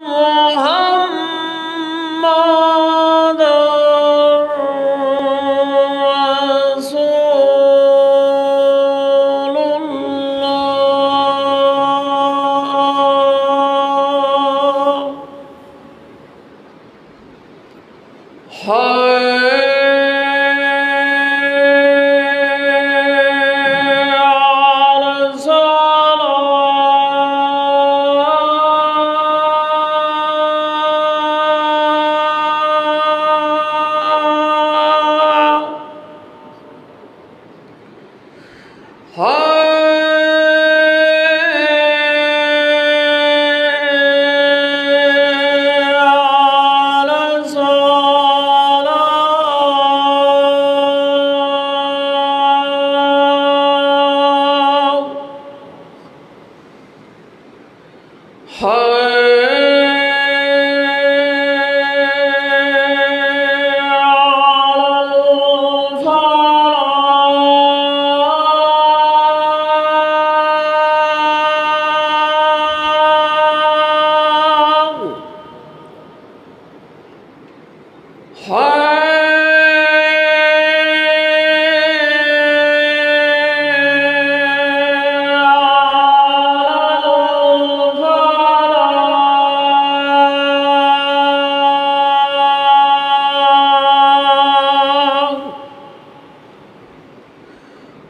محمد رسول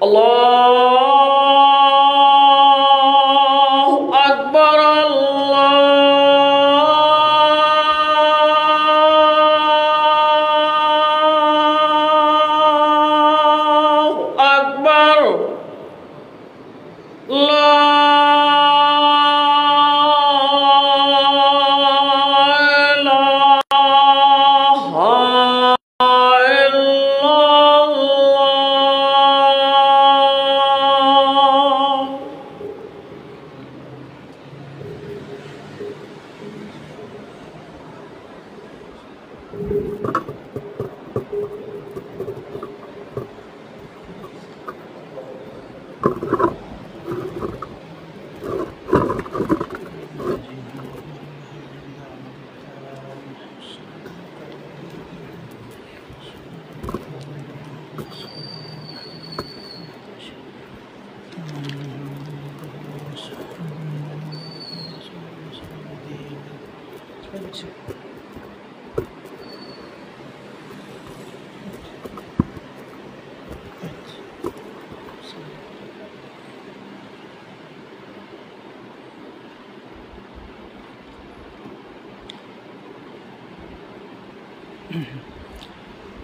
الله.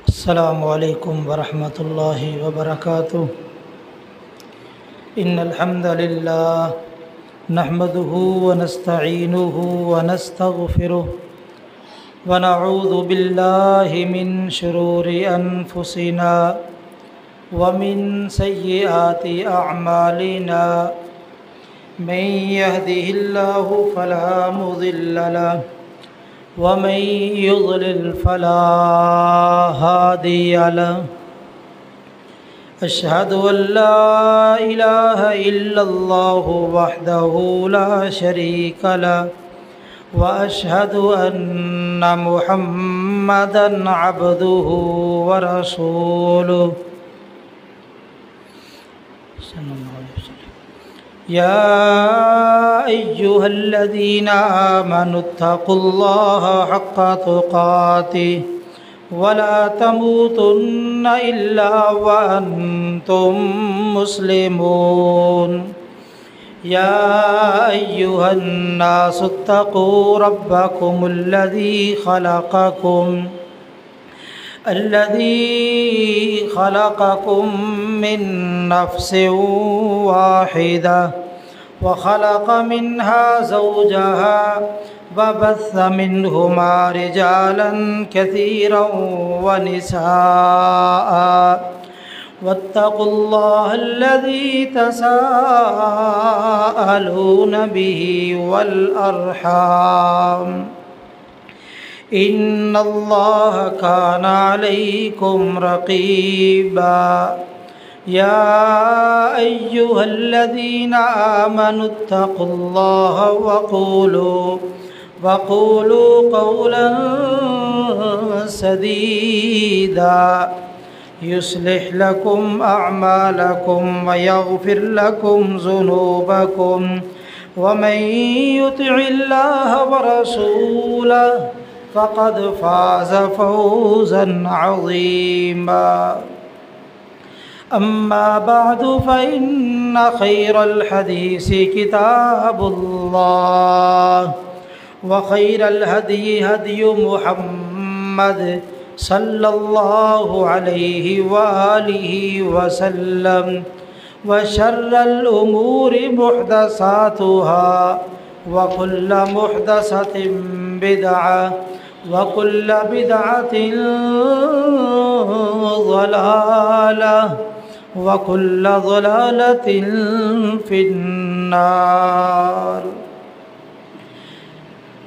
السلام علیکم ورحمۃ اللہ وبرکاتہ. ان الحمد للہ نحمده ونستعینه ونستغفره ونعوذ باللہ من شرور انفسنا ومن سیئات اعمالنا. من يهده الله فلا مضل له ومن يضلل فلا هادي له. أشهد أن لا إله إلا الله وحده لا شريك له وأشهد أن محمدا عبده ورسوله صلى الله عليه وسلم. يا أيها الذين آمنوا اتقوا الله حق تقاته ولا تموتن إلا وأنتم مسلمون. يا أيها الناس اتقوا ربكم الذي خلقكم من نفس واحدة وخلق منها زوجها وبث منهما رجالا كثيرا ونساء واتقوا الله الذي تساءلون به والأرحام إن الله كان عليكم رقيبا. يا أيها الذين آمنوا اتقوا الله وقولوا قولا سديدا يصلح لكم أعمالكم ويغفر لكم ذنوبكم ومن يطع الله ورسوله فقد فاز فوزا عظيما. أما بعد فإن خير الحديث كتاب الله وخير الهدي هدي محمد صلى الله عليه وآله وسلم وشر الأمور محدثاتها وكل محدثة بدعة وكل بدعة ضلالة وكل ضلالة في النار.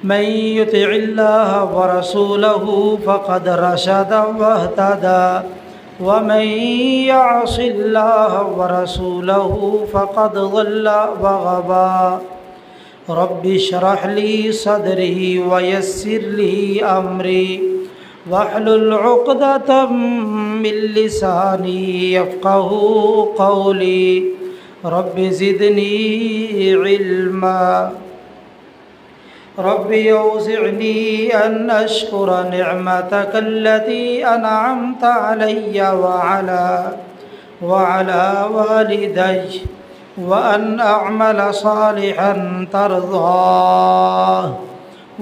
من يطع الله ورسوله فقد رشد واهتدى ومن يعص الله ورسوله فقد ضل وغوى. رب اشرح لي صدري ويسر لي أمري واحلل عقدة من لساني يفقهوا قولي. رب زدني علما. رب أوزعني أن أشكر نعمتك التي أنعمت علي وعلى والدي وأن أعمل صالحا ترضاه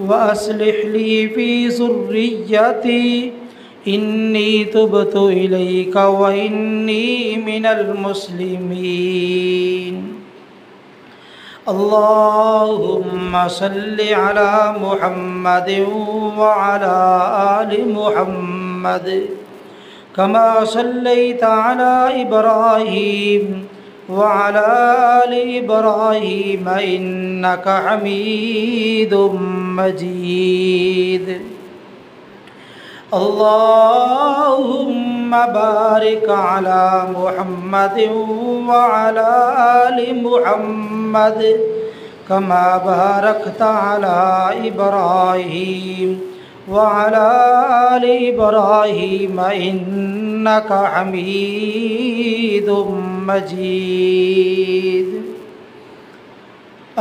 وأصلح لي في ذريتي إني تبت إليك وإني من المسلمين. اللهم صل على محمد وعلى آل محمد كما صليت على إبراهيم وعلى آل إبراهيم إنك حميد مجيد. اللهم بارك على محمد وعلى آل محمد كما باركت على إبراهيم وعلى آل إبراهيم إنك حميد مجيد.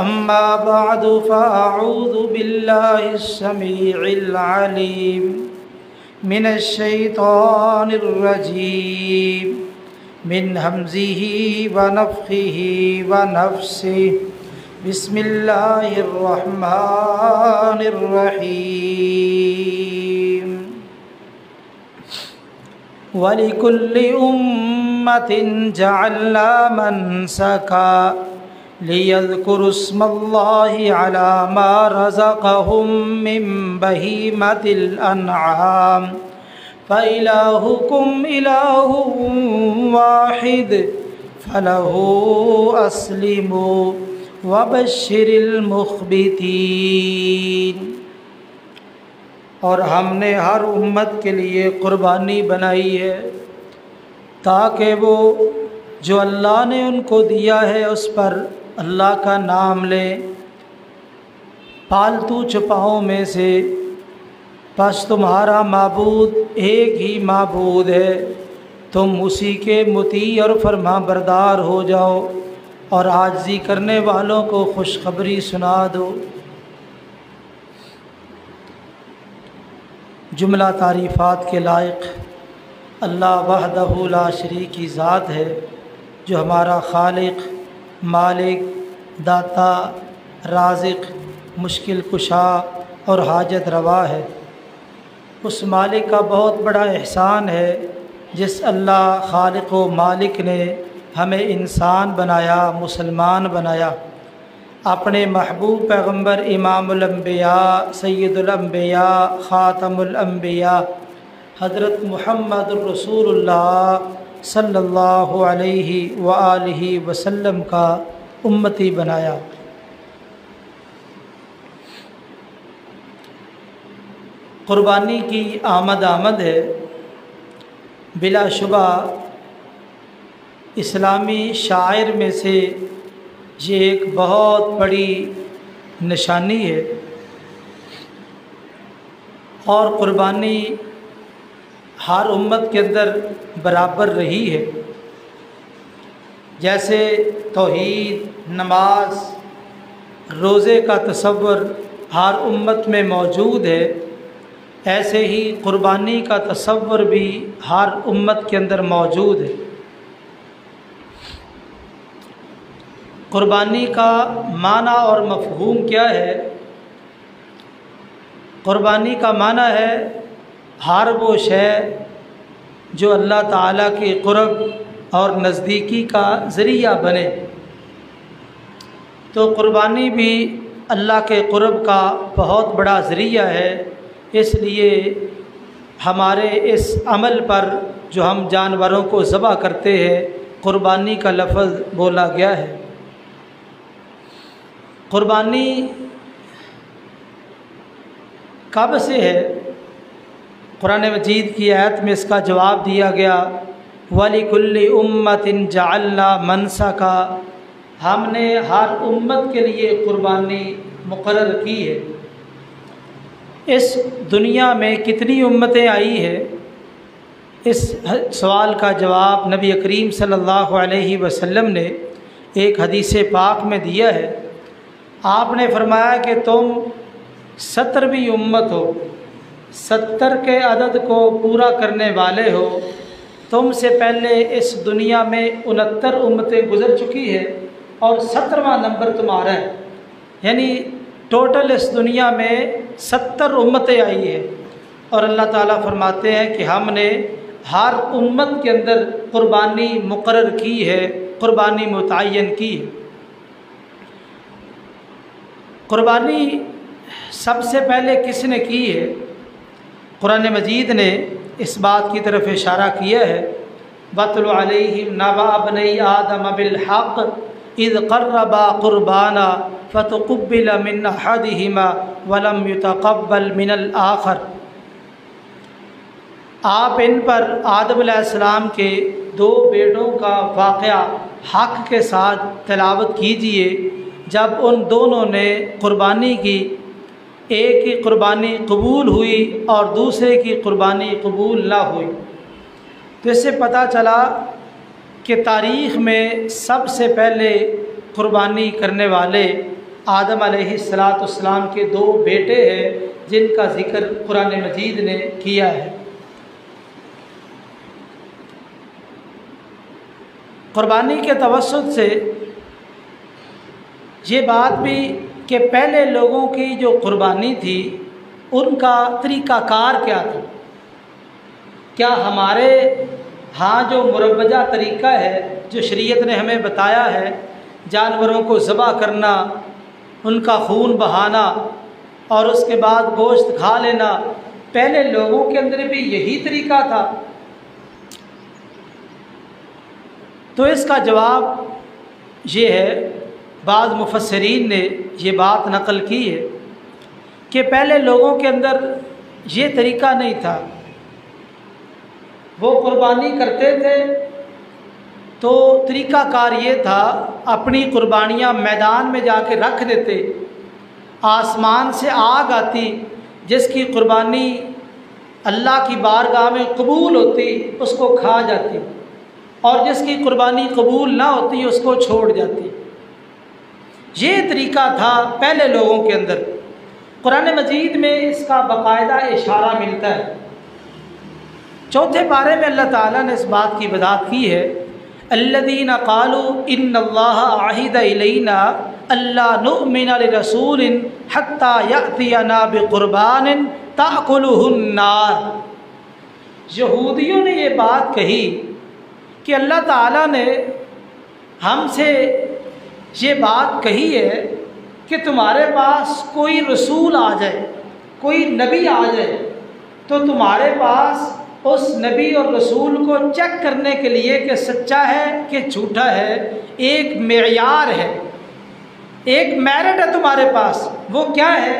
أما بعد فأعوذ بالله السميع العليم من الشيطان الرجيم من همزه ونفخه ونفسه. بسم الله الرحمن الرحيم. وَلِكُلِّ أُمَّةٍ جَعَلْنَا مَنسَكًا لِيَذْكُرُوا اسْمَ اللَّهِ عَلَى مَا رَزَقَهُم مِّن بَهِيمَةِ الْأَنْعَامِ فَإِلَٰهُكُمْ إِلَٰهٌ وَاحِدٌ فَلَهُ أَسْلِمُوا وَبَشِّرِ الْمُخْبِتِينَ. اور ہم نے ہر امت کے لیے قربانی بنائی ہے تاکہ وہ جو اللہ نے ان کو دیا ہے اس پر اللہ کا نام لیں پالتو چپاؤں میں سے. پس تمہارا معبود ایک ہی معبود ہے، تم اسی کے مطیع اور فرما بردار ہو جاؤ اور عاجزی کرنے والوں کو خوشخبری سنا دو. جملہ تعریفات کے لائق اللہ وحدہ لا شریک کی ذات ہے جو ہمارا خالق، مالک، داتا، رازق، مشکل کشا اور حاجت روا ہے. اس مالک کا بہت بڑا احسان ہے جس اللہ خالق و مالک نے ہمیں انسان بنایا، مسلمان بنایا. اپنے محبوب پیغمبر امام الانبیاء، سید الانبیاء، خاتم الانبیاء حضرت محمد الرسول اللہ صلی اللہ علیہ وآلہ وسلم کا امتی بنایا. قربانی کی آمد ہے. بلا شبہ اسلامی شاعر میں سے یہ ایک بہت بڑی نشانی ہے اور قربانی ہر امت کے اندر برابر رہی ہے۔ جیسے توحید، نماز، روزے کا تصور ہر امت میں موجود ہے، ایسے ہی قربانی کا تصور بھی ہر امت کے اندر موجود ہے۔ قربانی کا معنی اور مفہوم کیا ہے؟ قربانی کا معنی ہے ہر وہ شے جو اللہ تعالیٰ کے قرب اور نزدیکی کا ذریعہ بنے۔ تو قربانی بھی اللہ کے قرب کا بہت بڑا ذریعہ ہے، اس لیے ہمارے اس عمل پر جو ہم جانوروں کو ذبح کرتے ہیں قربانی کا لفظ بولا گیا ہے۔ قربانی کب سے ہے؟ قرآن مجید کی آیت میں اس کا جواب دیا گیا، وَلِكُلِّ أُمَّةٍ جَعَلْنَا مَنْسَكًا، ہم نے ہر امت کے لیے قربانی مقرر کی ہے۔ اس دنیا میں کتنی امتیں آئی ہیں؟ اس سوال کا جواب نبی کریم صلی اللہ علیہ وسلم نے ایک حدیث پاک میں دیا ہے۔ آپ نے فرمایا کہ تم 70ویں امت ہو، 70 کے عدد کو پورا کرنے والے ہو۔ تم سے پہلے اس دنیا میں 69 امتیں گزر چکی ہے اور 17واں نمبر تمہارا ہے، یعنی ٹوٹل اس دنیا میں 70 امتیں آئی ہیں۔ اور اللہ تعالیٰ فرماتے ہیں کہ ہم نے ہر امت کے اندر قربانی مقرر کی ہے، قربانی متعین کی ہے۔ قربانی سب سے پہلے کس نے کی ہے؟ قرآن مجید نے اس بات کی طرف اشارہ کیا ہے، وَاتْلُ عَلَيْهِمْ نَبَأَ ابْنَيْ آدَمَ بِالْحَقِّ اِذْ قَرَّبَا قُرْبَانًا فَتُقُبِّلَ مِنْ أَحَدِهِمَا وَلَمْ يُتَقَبَّلْ مِنَ الْآخَرِ۔ آپ ان پر آدم علیہ السلام کے 2 بیٹوں کا واقعہ حق کے ساتھ تلاوت کیجئے۔ جب ان دونوں نے قربانی کی، ایک کی قربانی قبول ہوئی اور دوسرے کی قربانی قبول نہ ہوئی، تو اس سے پتہ چلا کہ تاریخ میں سب سے پہلے قربانی کرنے والے آدم علیہ السلام کے 2 بیٹے ہیں جن کا ذکر قرآن مجید نے کیا ہے۔ قربانی کے توسط سے یہ بات بھی کہ پہلے لوگوں کی جو قربانی تھی ان کا طریقہ کار کیا تھا۔ کیا ہمارے ہاں جو مروجہ طریقہ ہے جو شریعت نے ہمیں بتایا ہے، جانوروں کو ذبح کرنا، ان کا خون بہانا اور اس کے بعد گوشت کھا لینا، پہلے لوگوں کے اندر بھی یہی طریقہ تھا؟ تو اس کا جواب یہ ہے، بعض مفسرین نے یہ بات نقل کی ہے کہ پہلے لوگوں کے اندر یہ طریقہ نہیں تھا۔ وہ قربانی کرتے تھے تو طریقہ کار یہ تھا، اپنی قربانیاں میدان میں جا کے رکھ دیتے، آسمان سے آگ آتی، جس کی قربانی اللہ کی بارگاہ میں قبول ہوتی اس کو کھا جاتی، اور جس کی قربانی قبول نہ ہوتی اس کو چھوڑ جاتی۔ یہ طریقہ تھا پہلے لوگوں کے اندر۔ قرآن مجید میں اس کا باقاعدہ اشارہ ملتا ہے۔ 4 پارے میں اللہ تعالیٰ نے اس بات کی وضاحت کی ہے، الذین قالوا ان اللہ عہد الینا الا نؤمن لرسول حتی یأتینا بقربان تأکلہ النار۔ یہودیوں نے یہ بات کہی کہ اللہ تعالیٰ نے ہم سے یہ بات کہی ہے کہ تمہارے پاس کوئی رسول آ جائے، کوئی نبی آ جائے، تو تمہارے پاس اس نبی اور رسول کو چیک کرنے کے لیے کہ سچا ہے کہ جھوٹا ہے ایک معیار ہے، ایک میرٹ ہے تمہارے پاس۔ وہ کیا ہے؟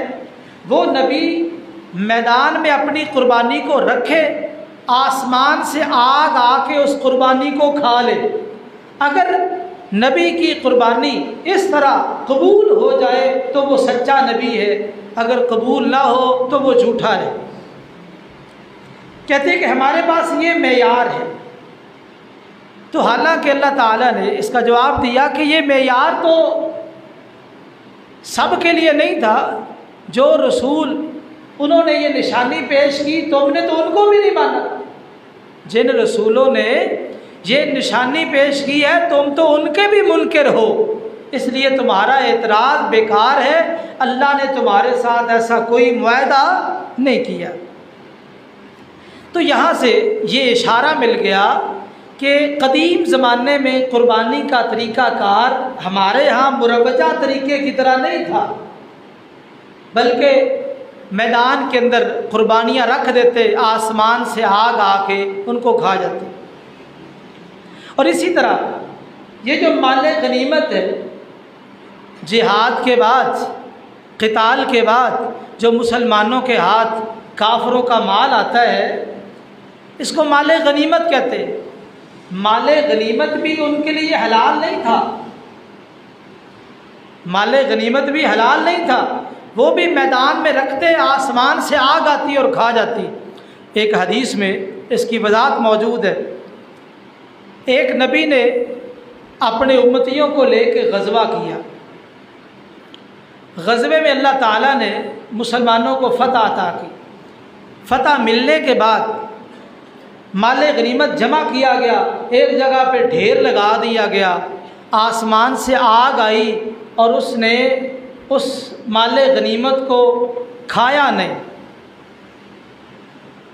وہ نبی میدان میں اپنی قربانی کو رکھے، آسمان سے آگ آ کے اس قربانی کو کھا لے۔ اگر نبی کی قربانی اس طرح قبول ہو جائے تو وہ سچا نبی ہے، اگر قبول نہ ہو تو وہ جھوٹا ہے۔ کہتے ہیں کہ ہمارے پاس یہ معیار ہے۔ تو حالانکہ اللہ تعالیٰ نے اس کا جواب دیا کہ یہ معیار تو سب کے لیے نہیں تھا، جو رسول انہوں نے یہ نشانی پیش کی تم نے تو ان کو بھی نہیں مانا، جن رسولوں نے یہ نشانی پیش کی ہے تم تو ان کے بھی منکر ہو، اس لیے تمہارا اعتراض بیکار ہے، اللہ نے تمہارے ساتھ ایسا کوئی معاہدہ نہیں کیا۔ تو یہاں سے یہ اشارہ مل گیا کہ قدیم زمانے میں قربانی کا طریقہ کار ہمارے ہاں مروجہ طریقے کی طرح نہیں تھا، بلکہ میدان کے اندر قربانیاں رکھ دیتے، آسمان سے آگ آ کے ان کو کھا جاتے۔ اور اسی طرح یہ جو مال غنیمت ہے، جہاد کے بعد، قتال کے بعد جو مسلمانوں کے ہاتھ کافروں کا مال آتا ہے، اس کو مال غنیمت کہتے ہیں۔ مال غنیمت بھی ان کے لیے حلال نہیں تھا، مال غنیمت بھی حلال نہیں تھا، وہ بھی میدان میں رکھتے، آسمان سے آگ آتی اور کھا جاتی۔ ایک حدیث میں اس کی وضاحت موجود ہے۔ ایک نبی نے اپنے امتیوں کو لے کے غزوہ کیا، غزوے میں اللہ تعالیٰ نے مسلمانوں کو فتح عطا کی، فتح ملنے کے بعد مال غنیمت جمع کیا گیا، ایک جگہ پہ ڈھیر لگا دیا گیا، آسمان سے آگ آئی اور اس نے اس مال غنیمت کو کھایا نہیں۔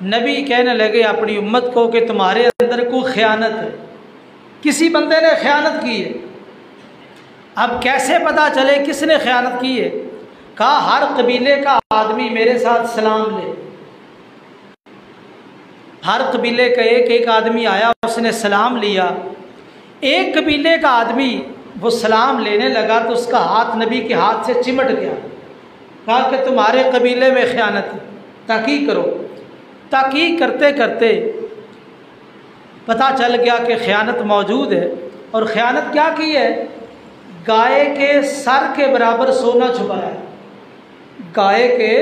نبی کہنے لگے اپنی امت کو کہ تمہارے اندر کوئی خیانت ہے، کسی بندے نے خیانت کی ہے۔ اب کیسے پتہ چلے کس نے خیانت کی ہے؟ کہا ہر قبیلے کا آدمی میرے ساتھ سلام لے۔ ہر قبیلے کا ایک ایک آدمی آیا، اس نے سلام لیا۔ ایک قبیلے کا آدمی وہ سلام لینے لگا تو اس کا ہاتھ نبی کے ہاتھ سے چمٹ گیا۔ کہا کہ تمہارے قبیلے میں خیانت ہے، تحقیق کرو۔ تحقیق کرتے کرتے پتہ چل گیا کہ خیانت موجود ہے، اور خیانت کیا کی ہے؟ گائے کے سر کے برابر سونا چھپایا ہے، گائے کے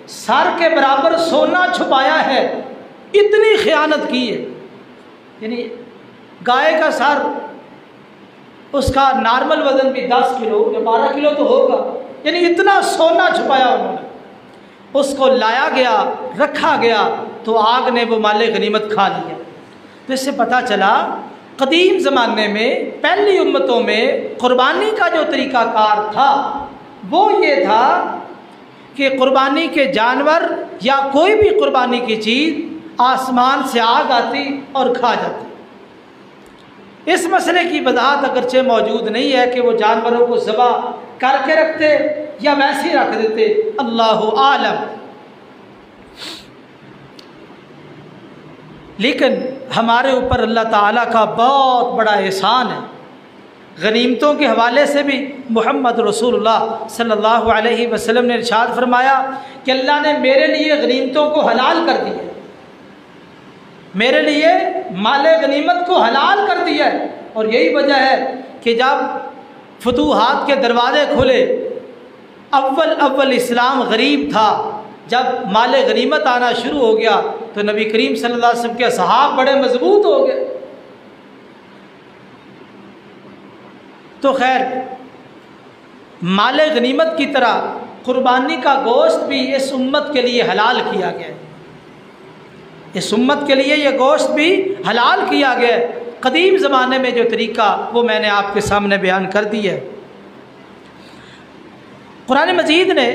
سر کے برابر سونا چھپایا ہے، اتنی خیانت کی ہے۔ یعنی گائے کا سر، اس کا نارمل وزن بھی 10 کلو یا 12 کلو تو ہوگا، یعنی اتنا سونا چھپایا انہوں نے۔ اس کو لایا گیا، رکھا گیا تو آگ نے وہ مال غنیمت کھا لیا۔ تو اس سے پتہ چلا قدیم زمانے میں پہلی امتوں میں قربانی کا جو طریقہ کار تھا وہ یہ تھا کہ قربانی کے جانور یا کوئی بھی قربانی کی چیز آسمان سے آگ آتی اور کھا جاتی۔ اس مسئلے کی وضاحت اگرچہ موجود نہیں ہے کہ وہ جانوروں کو ذبح کر کے رکھتے یا ویسے ہی رکھ دیتے، اللہ عالم۔ لیکن ہمارے اوپر اللہ تعالیٰ کا بہت بڑا احسان ہے۔ غنیمتوں کے حوالے سے بھی محمد رسول اللہ صلی اللہ علیہ وسلم نے ارشاد فرمایا کہ اللہ نے میرے لیے غنیمتوں کو حلال کر دیا، میرے لیے مال غنیمت کو حلال کر دیا ہے۔ اور یہی وجہ ہے کہ جب فتوحات کے دروازے کھلے، اول اسلام غریب تھا، جب مال غنیمت آنا شروع ہو گیا تو نبی کریم صلی اللہ علیہ وسلم کے اصحاب بڑے مضبوط ہو گئے۔ تو خیر، مال غنیمت کی طرح قربانی کا گوشت بھی اس امت کے لیے حلال کیا گیا ہے، اس امت کے لیے یہ گوشت بھی حلال کیا گیا ہے۔ قدیم زمانے میں جو طریقہ وہ میں نے آپ کے سامنے بیان کر دیا ہے۔ قرآن مجید نے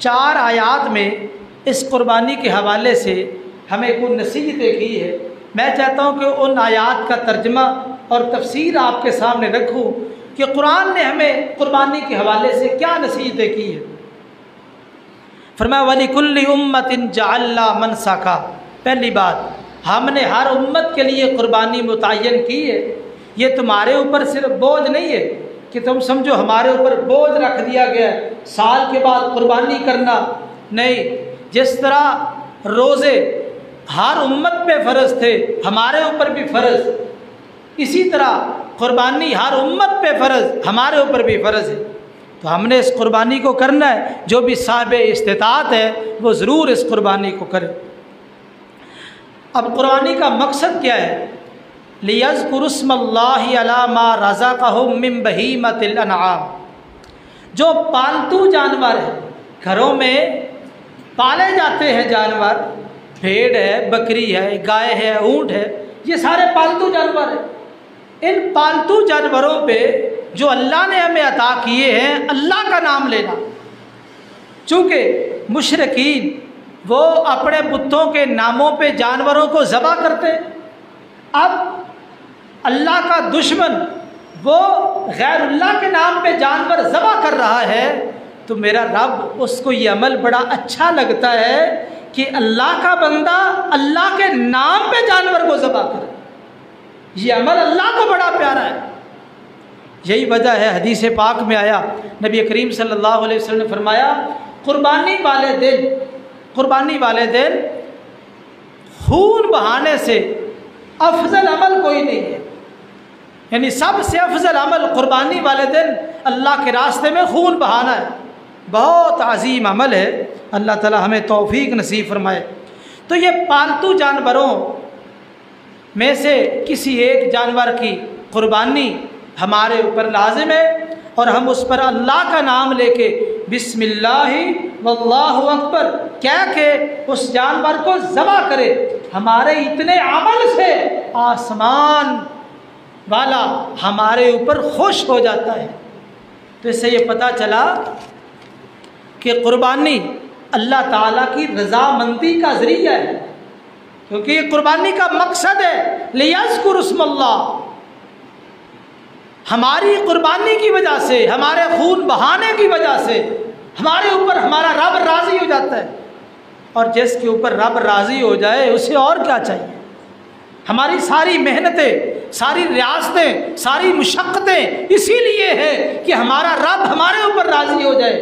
4 آیات میں اس قربانی کے حوالے سے ہمیں کوئی نصیحتیں کی ہے۔ میں چاہتا ہوں کہ ان آیات کا ترجمہ اور تفسیر آپ کے سامنے رکھوں کہ قرآن نے ہمیں قربانی کے حوالے سے کیا نصیحتیں کی ہیں۔ فرمایا وَلِكُلِّ أُمَّةٍ جَعَلْنَا مَنْسَكًا، پہلی بات ہم نے ہر امت کے لیے قربانی متعین کی ہے۔ یہ تمہارے اوپر صرف بوجھ نہیں ہے کہ تم سمجھو ہمارے اوپر بوجھ رکھ دیا گیا ہے سال کے بعد قربانی کرنا، نہیں۔ جس طرح روزے ہر امت پہ فرض تھے، ہمارے اوپر بھی فرض، اسی طرح قربانی ہر امت پہ فرض، ہمارے اوپر بھی فرض ہے۔ تو ہم نے اس قربانی کو کرنا ہے، جو بھی صاحب استطاعت ہے وہ ضرور اس قربانی کو کرے۔ اب قربانی کا مقصد کیا ہے؟ لِيَذْكُرُوا اسْمَ اللَّهِ عَلَىٰ مَا رَزَقَهُم مِّن بَهِيمَةِ الْأَنْعَامِ، جو پالتو جانور ہیں، گھروں میں پالے جاتے ہیں جانور، بھیڑ ہے، بکری ہے، گائے ہے، اونٹ ہے، یہ سارے پالتو جانور ہیں۔ ان پالتو جانوروں پہ جو اللہ نے ہمیں عطا کیے ہیں، اللہ کا نام لینا۔ چونکہ مشرکین وہ اپنے بتوں کے ناموں پہ جانوروں کو ذبح کرتے، اب اللہ کا دشمن وہ غیر اللہ کے نام پہ جانور ذبح کر رہا ہے، تو میرا رب اس کو یہ عمل بڑا اچھا لگتا ہے کہ اللہ کا بندہ اللہ کے نام پہ جانور کو ذبح کرے، یہ عمل اللہ کو بڑا پیارا ہے۔ یہی وجہ ہے حدیث پاک میں آیا، نبی کریم صلی اللہ علیہ وسلم نے فرمایا قربانی والے دن خون بہانے سے افضل عمل کوئی نہیں ہے، یعنی سب سے افضل عمل قربانی والے دن اللہ کے راستے میں خون بہانا ہے، بہت عظیم عمل ہے۔ اللہ تعالی ہمیں توفیق نصیب فرمائے۔ تو یہ پالتو جانوروں میں سے کسی ایک جانور کی قربانی ہمارے اوپر لازم ہے، اور ہم اس پر اللہ کا نام لے کے بسم اللہ واللہ اکبر کہہ کے اس جانور کو ذبح کرے۔ ہمارے اتنے عمل سے آسمان والا ہمارے اوپر خوش ہو جاتا ہے۔ تو اس سے یہ پتہ چلا کہ قربانی اللہ تعالیٰ کی رضامندی کا ذریعہ ہے، کیونکہ یہ قربانی کا مقصد ہے لِيَذْكُرُوا اسْمَ اللَّهِ۔ ہماری قربانی کی وجہ سے، ہمارے خون بہانے کی وجہ سے ہمارے اوپر ہمارا رب راضی ہو جاتا ہے، اور جس کے اوپر رب راضی ہو جائے اسے اور کیا چاہیے؟ ہماری ساری محنتیں، ساری ریاستیں، ساری مشقتیں اسی لیے ہے کہ ہمارا رب ہمارے اوپر راضی ہو جائے۔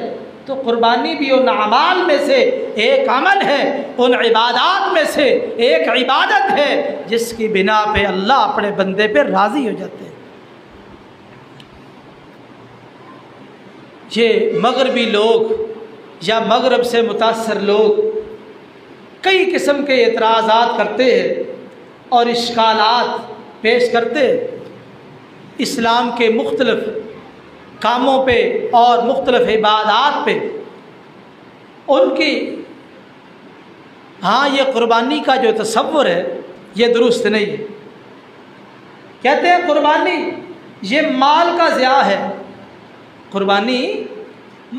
تو قربانی بھی ان اعمال میں سے ایک عمل ہے، ان عبادات میں سے ایک عبادت ہے جس کی بنا پہ اللہ اپنے بندے پہ راضی ہو جاتے ہیں۔ یہ مغربی لوگ یا مغرب سے متاثر لوگ کئی قسم کے اعتراضات کرتے ہیں اور اشکالات پیش کرتے ہیں اسلام کے مختلف کاموں پہ اور مختلف عبادات پہ۔ ان کی یہ قربانی کا جو تصور ہے یہ درست نہیں ہے۔ کہتے ہیں قربانی یہ مال کا ضیاع ہے، قربانی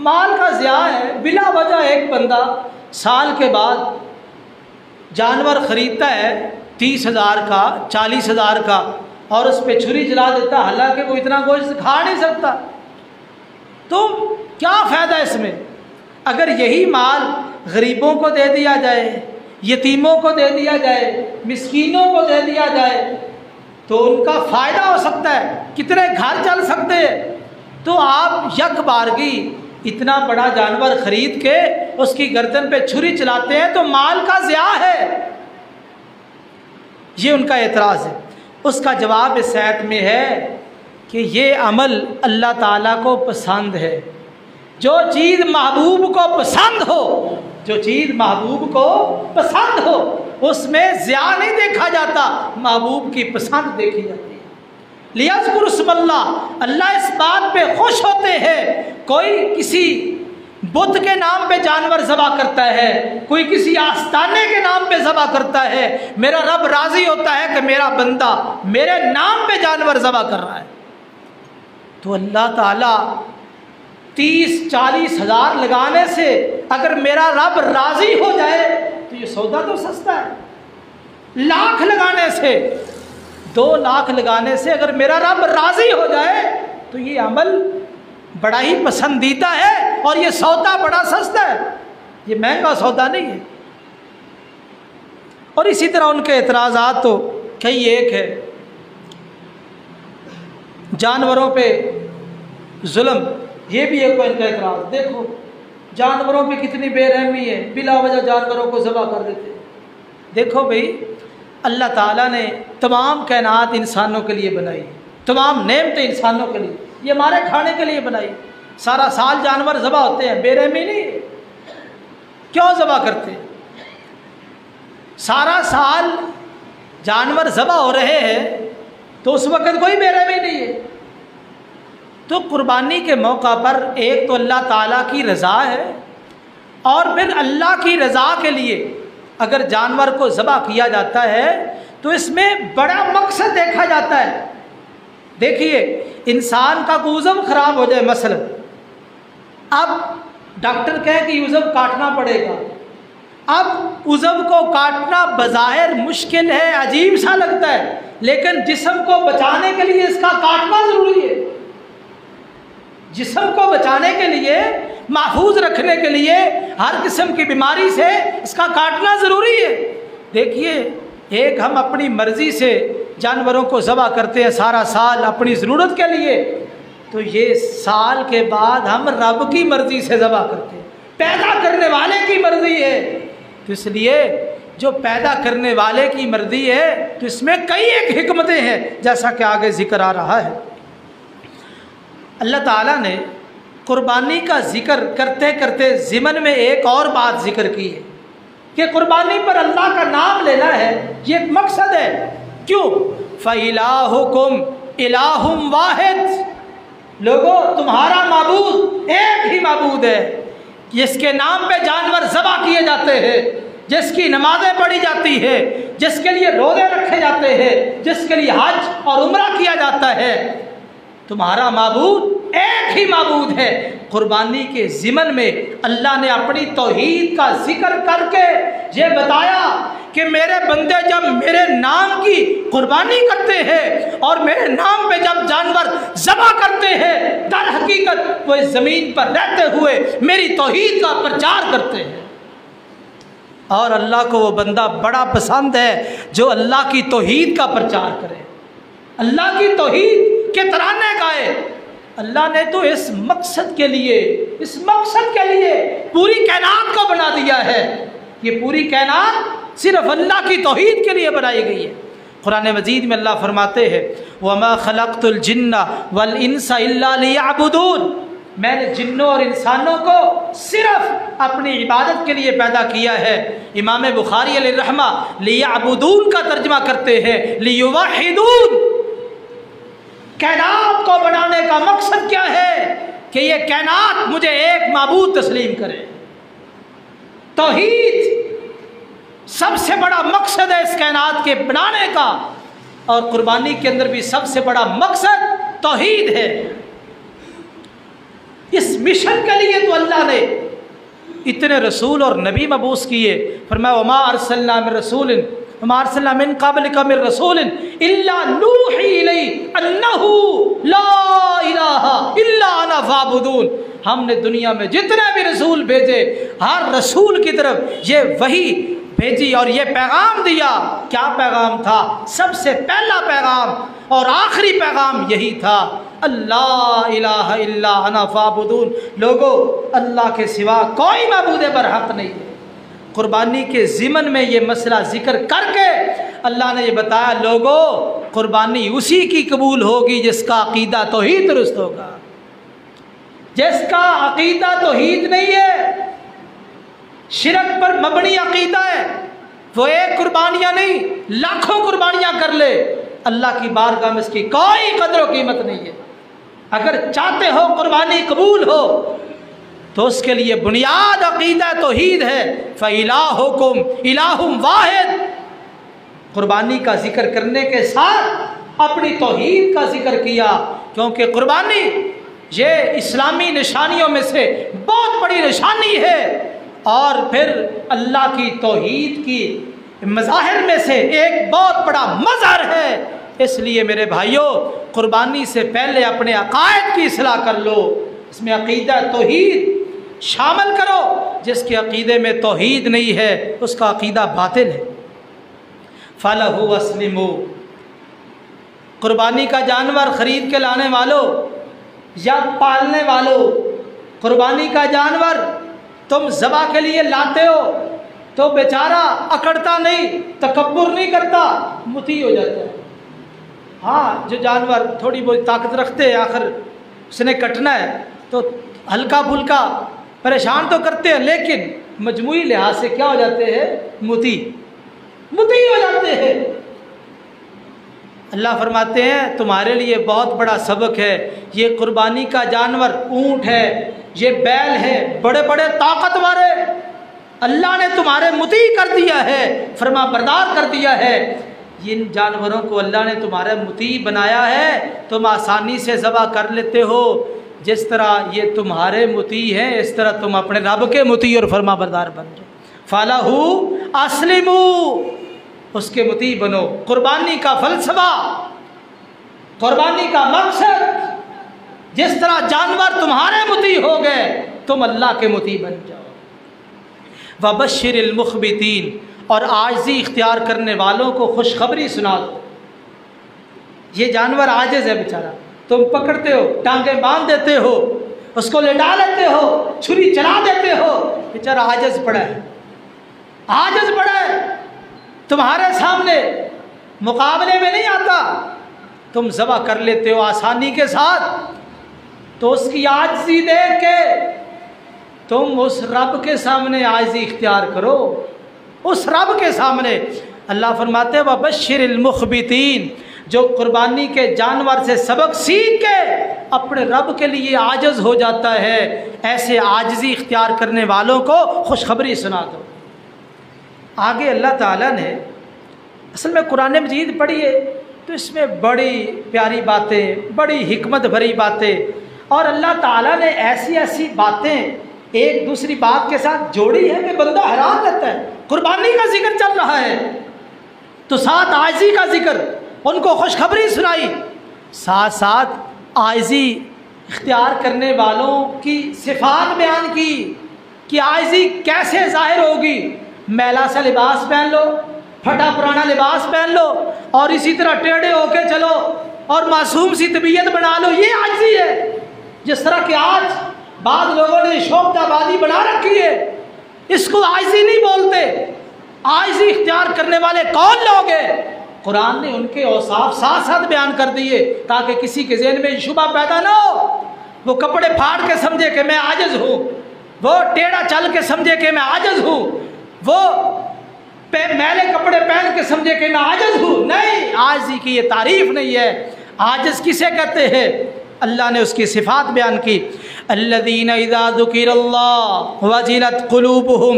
مال کا ضیاع ہے۔ بلا وجہ ایک بندہ سال کے بعد جانور خریدتا ہے 30,000 کا، 40,000 کا، اور اس پہ چھری چلا دیتا، حالانکہ وہ اتنا گوشت کھا نہیں سکتا۔ تو کیا فائدہ اس میں؟ اگر یہی مال غریبوں کو دے دیا جائے، یتیموں کو دے دیا جائے، مسکینوں کو دے دیا جائے تو ان کا فائدہ ہو سکتا ہے، کتنے گھر چل سکتے ہیں۔ تو آپ یک بارگی اتنا بڑا جانور خرید کے اس کی گردن پہ چھری چلاتے ہیں تو مال کا ضیاع ہے، یہ ان کا اعتراض ہے۔ اس کا جواب اس آیت میں ہے کہ یہ عمل اللہ تعالیٰ کو پسند ہے۔ جو چیز محبوب کو پسند ہو، جو چیز محبوب کو پسند ہو اس میں ضیاع نہیں دیکھا جاتا، محبوب کی پسند دیکھی جاتی ہے۔ لِيَذْكُرُوا اسْمَ اللَّهِ، اللہ اس بات پہ خوش ہوتے ہیں۔ کوئی کسی بت کے نام پہ جانور ذبح کرتا ہے، کوئی کسی آستانے کے نام پہ ذبح کرتا ہے، میرا رب راضی ہوتا ہے کہ میرا بندہ میرے نام پہ جانور ذبح کر رہا ہے۔ تو اللہ تعالیٰ 30-40 ہزار لگانے سے اگر میرا رب راضی ہو جائے تو یہ سودا تو سستا ہے۔ لاکھ لگانے سے، 2 لاکھ لگانے سے اگر میرا رب راضی ہو جائے تو یہ عمل بڑا ہی پسندیدہ ہے، اور یہ سودا بڑا سستا ہے، یہ مہنگا سودا نہیں ہے۔ اور اسی طرح ان کے اعتراضات تو کئی ایک ہے۔ جانوروں پہ ظلم، یہ بھی ایک ان کا اعتراض۔ دیکھو جانوروں پہ کتنی بے رحمی ہے، بلا وجہ جانوروں کو ذبح کر دیتے۔ دیکھو بھئی، اللہ تعالیٰ نے تمام کائنات انسانوں کے لیے بنائی، تمام نعمتیں انسانوں کے لیے، یہ ہمارے کھانے کے لیے بنائی۔ سارا سال جانور ذبح ہوتے ہیں، بے رحمی نہیں، کیوں ذبح کرتے؟ سارا سال جانور ذبح ہو رہے ہیں تو اس وقت کوئی بے رحمی نہیں ہے۔ تو قربانی کے موقع پر ایک تو اللہ تعالیٰ کی رضا ہے، اور پھر اللہ کی رضا کے لیے اگر جانور کو ذبح کیا جاتا ہے تو اس میں بڑا مقصد دیکھا جاتا ہے۔ دیکھیے انسان کا کوئی عضو خراب ہو جائے مثلا، اب ڈاکٹر کہے کہ یہ عضو کاٹنا پڑے گا، اب عضو کو کاٹنا بظاہر مشکل ہے، عجیب سا لگتا ہے، لیکن جسم کو بچانے کے لیے اس کا کاٹنا ضروری ہے۔ جسم کو بچانے کے لیے، محفوظ رکھنے کے لیے، ہر قسم کی بیماری سے اس کا کاٹنا ضروری ہے۔ دیکھیے ایک ہم اپنی مرضی سے جانوروں کو ذبح کرتے ہیں سارا سال اپنی ضرورت کے لیے، تو یہ سال کے بعد ہم رب کی مرضی سے ذبح کرتے ہیں، پیدا کرنے والے کی مرضی ہے۔ تو اس لیے جو پیدا کرنے والے کی مرضی ہے تو اس میں کئی ایک حکمتیں ہیں، جیسا کہ آگے ذکر آ رہا ہے۔ اللہ تعالیٰ نے قربانی کا ذکر کرتے کرتے ضمن میں ایک اور بات ذکر کی ہے کہ قربانی پر اللہ کا نام لینا ہے، یہ ایک مقصد ہے۔ کیوں؟ فَإِلَٰهُكُمْ إِلَٰهٌ وَاحِدٌ، لوگوں تمہارا معبود ایک ہی معبود ہے، جس کے نام پہ جانور ذبح کیے جاتے ہیں، جس کی نمازیں پڑھی جاتی ہے، جس کے لیے روزے رکھے جاتے ہیں، جس کے لیے حج اور عمرہ کیا جاتا ہے، تمہارا معبود ایک ہی معبود ہے۔ قربانی کے ضمن میں اللہ نے اپنی توحید کا ذکر کر کے یہ بتایا کہ میرے بندے جب میرے نام کی قربانی کرتے ہیں اور میرے نام پہ جب جانور ذبح کرتے ہیں، در حقیقت وہ اس زمین پر رہتے ہوئے میری توحید کا پرچار کرتے ہیں۔ اور اللہ کو وہ بندہ بڑا پسند ہے جو اللہ کی توحید کا پرچار کرے، اللہ کی توحید کے ترانے گائے۔ اللہ نے تو اس مقصد کے لیے پوری کائنات کو بنا دیا ہے۔ یہ پوری کائنات صرف اللہ کی توحید کے لیے بنائی گئی ہے۔ قرآن مجید میں اللہ فرماتے ہیں وَمَا خَلَقْتُ الْجِنَّ وَالْإِنسَ إِلَّا لِيَعْبُدُونَ، میں نے جنوں اور انسانوں کو صرف اپنی عبادت کے لیے پیدا کیا ہے۔ امام بخاری علیہ الرحمہ لیعبدون کا ترجمہ کرتے ہیں لیوحدون۔ کائنات کو بنانے کا مقصد کیا ہے؟ کہ یہ کائنات مجھے ایک معبود تسلیم کرے۔ توحید سب سے بڑا مقصد ہے اس کائنات کے بنانے کا، اور قربانی کے اندر بھی سب سے بڑا مقصد توحید ہے۔ اس مشن کے لیے تو اللہ نے اتنے رسول اور نبی مبعوث کیے۔ فرمایا وما ارسلنا من رسول وما ارسلنا من قبلک من رسول الا نوحی الیہ انہ لا الہ الا انا فاعبدون۔ ہم نے دنیا میں جتنے بھی رسول بھیجے، ہر رسول کی طرف یہ وحی بھیجی اور یہ پیغام دیا۔ کیا پیغام تھا؟ سب سے پہلا پیغام اور آخری پیغام یہی تھا، اللہ الہ الا انا فاعبدون۔ لوگوں اللہ کے سوا کوئی معبود برحق نہیں ہے۔ قربانی کے ضمن میں یہ مسئلہ ذکر کر کے اللہ نے یہ بتایا لوگوں قربانی اسی کی قبول ہوگی جس کا عقیدہ توحید درست ہوگا۔ جس کا عقیدہ توحید نہیں ہے، شرک پر مبنی عقیدہ ہے، وہ ایک قربانیاں نہیں لاکھوں قربانیاں کر لے، اللہ کی بارگاہ میں اس کی کوئی قدر و قیمت نہیں ہے۔ اگر چاہتے ہو قربانی قبول ہو تو اس کے لیے بنیاد عقیدہ توحید ہے۔ فَإِلَٰهُكُمْ إِلَٰهٌ وَاحِدٌ، قربانی کا ذکر کرنے کے ساتھ اپنی توحید کا ذکر کیا، کیونکہ قربانی یہ اسلامی نشانیوں میں سے بہت بڑی نشانی ہے، اور پھر اللہ کی توحید کی مظاہر میں سے ایک بہت بڑا مظہر ہے۔ اس لیے میرے بھائیوں قربانی سے پہلے اپنے عقائد کی اصلاح کر لو، اس میں عقیدہ توحید شامل کرو۔ جس کے عقیدے میں توحید نہیں ہے اس کا عقیدہ باطل ہے۔ فَلَهُ وَاسْلِمُوا، قربانی کا جانور خرید کے لانے والوں یا پالنے والوں، قربانی کا جانور تم ذبح کے لیے لاتے ہو تو بیچارہ اکڑتا نہیں، تکبر نہیں کرتا، مطیع ہو جاتا ہے۔ ہاں جو جانور تھوڑی بہت طاقت رکھتے ہیں، آخر اس نے کٹنا ہے تو ہلکا پھلکا پریشان تو کرتے ہیں، لیکن مجموعی لحاظ سے کیا ہو جاتے ہیں؟ مطیع ہو جاتے ہیں۔ اللہ فرماتے ہیں تمہارے لیے بہت بڑا سبق ہے، یہ قربانی کا جانور اونٹ ہے، یہ بیل ہے، بڑے بڑے طاقتور ہے، اللہ نے تمہارے مطیع کر دیا ہے، فرما بردار کر دیا ہے، ان جانوروں کو اللہ نے تمہارا مطیع بنایا ہے، تم آسانی سے ذبح کر لیتے ہو، جس طرح یہ تمہارے مطیع ہیں اس طرح تم اپنے رب کے مطیع اور فرما بردار بن جاؤ۔ فَلَهُ أَسْلِمُوا، اس کے مطیع بنو۔ قربانی کا فلسفہ، قربانی کا مقصد، جس طرح جانور تمہارے مطیع ہو گئے تم اللہ کے مطیع بن جاؤ۔ وَبَشِّرِ الْمُخْبِتِينَ، اور عاجزی اختیار کرنے والوں کو خوشخبری سنا دو۔ یہ جانور عاجز ہے بیچارہ، تم پکڑتے ہو، ٹانگیں باندھ دیتے ہو، اس کو لٹا لیتے ہو، چھری چلا دیتے ہو، بیچارہ عاجز پڑا ہے، عاجز پڑا ہے، تمہارے سامنے مقابلے میں نہیں آتا، تم ذبح کر لیتے ہو آسانی کے ساتھ، تو اس کی عاجزی دیکھ کے تم اس رب کے سامنے عاجزی اختیار کرو، اس رب کے سامنے۔ اللہ فرماتے ہیں وَبَشِّرِ الْمُخْبِتِينَ، جو قربانی کے جانور سے سبق سیکھ کے اپنے رب کے لیے عاجز ہو جاتا ہے، ایسے عاجزی اختیار کرنے والوں کو خوشخبری سنا دو۔ آگے اللہ تعالیٰ نے، اصل میں قرآن مجید پڑھیے تو اس میں بڑی پیاری باتیں، بڑی حکمت بھری باتیں، اور اللہ تعالیٰ نے ایسی ایسی باتیں ایک دوسری بات کے ساتھ جوڑی ہے کہ بندہ حیران رہتا ہے۔ قربانی کا ذکر چل رہا ہے تو ساتھ عاجزی کا ذکر، ان کو خوشخبری سنائی، ساتھ ساتھ عاجزی اختیار کرنے والوں کی صفات بیان کی کہ عاجزی کیسے ظاہر ہوگی۔ میلا سا لباس پہن لو، پھٹا پرانا لباس پہن لو اور اسی طرح ٹیڑھے ہو کے چلو اور معصوم سی طبیعت بنا لو، یہ عاجزی ہے۔ جس طرح کہ آج بعض لوگوں نے شوخ آبادی بنا رکھی ہے، اس کو عاجزی نہیں بولتے۔ عاجزی اختیار کرنے والے کون لوگ ہیں؟ قرآن نے ان کے اوصاف ساتھ ساتھ بیان کر دیے تاکہ کسی کے ذہن میں شبہ پیدا نہ ہو، وہ کپڑے پھاڑ کے سمجھے کہ میں عاجز ہوں، وہ ٹیڑھا چل کے سمجھے کہ میں عاجز ہوں، وہ میلے کپڑے پہن کے سمجھے کہ میں عاجز ہوں۔ نہیں، عاجزی کی یہ تعریف نہیں ہے۔ عاجز کسے کہتے ہیں؟ اللہ نے اس کی صفات بیان کی۔ الذین اذا ذکر اللہ وجلت قلوبہم،